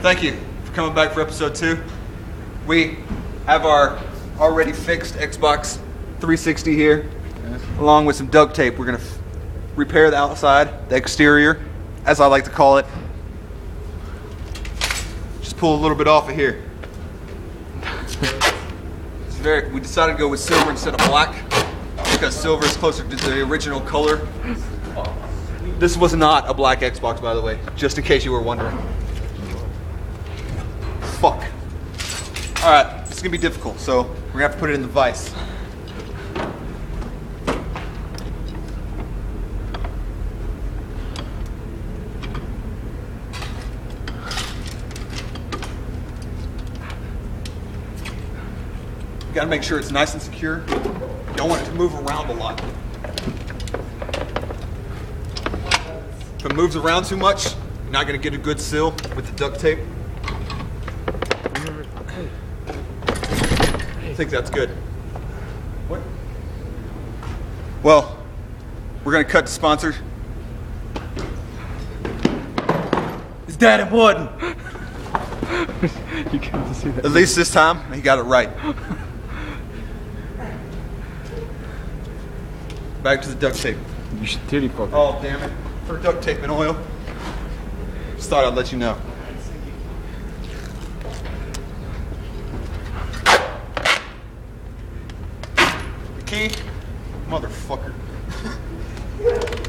Thank you for coming back for episode 2. We have our already fixed Xbox 360 here, along with some duct tape. We're going to repair the outside, the exterior, as I like to call it. Just pull a little bit off of here. We decided to go with silver instead of black because silver is closer to the original color. This was not a black Xbox, by the way, just in case you were wondering. Fuck. Alright, it's gonna be difficult, so we're gonna have to put it in the vise. You gotta make sure it's nice and secure. You don't want it to move around a lot. If it moves around too much, you're not gonna get a good seal with the duct tape. I think that's good. What? Well, we're gonna cut to sponsor. It's that important. You got to see that. At least this time, he got it right. Back to the duct tape. You should titty fuck it. Oh, damn it. For duct tape and oil. Just thought I'd let you know. The key? Motherfucker.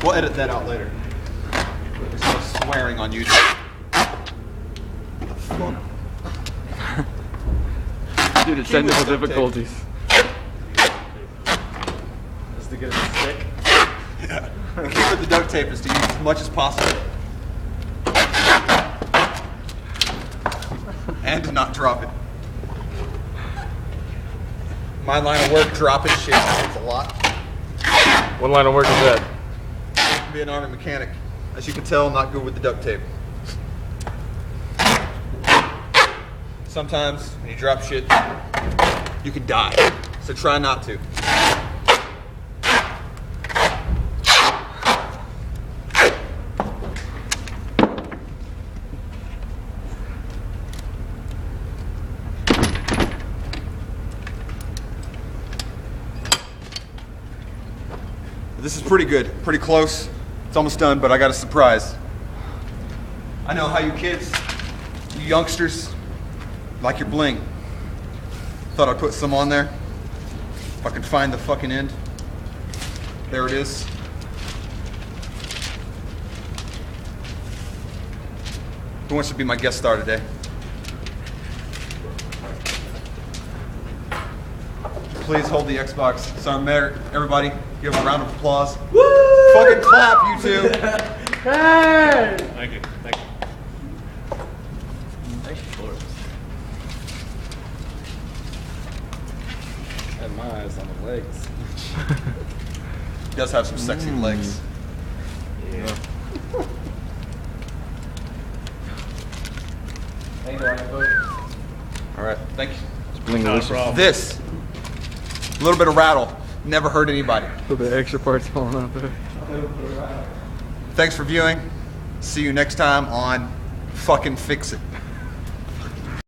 We'll edit that out later. There's no swearing on YouTube. Dude, it's technical Duct tape. difficulties. Just to get it to stick. Yeah. The key with the duct tape is to use as much as possible. And to not drop it. My line of work, dropping shit happens a lot. What line of work is that? I can be an army mechanic. As you can tell, I'm not good with the duct tape. Sometimes when you drop shit, you can die. So try not to. This is pretty good, pretty close. It's almost done, but I got a surprise. I know how you kids, you youngsters, like your bling. Thought I'd put some on there. If I could find the fucking end. There it is. Who wants to be my guest star today? Please hold the Xbox. Sorry, Mayor. Everybody, give a round of applause. Woo! Fucking clap, you two. Hey! Thank you. Thank you. Thank you for it. Had my eyes on the legs. He does have some sexy legs. Yeah. Thank you, All right, thank you. Bling Not a delicious. problem. This, a little bit of rattle, never hurt anybody. A little bit of extra parts falling out there. Thanks for viewing. See you next time on Fucking Fix It.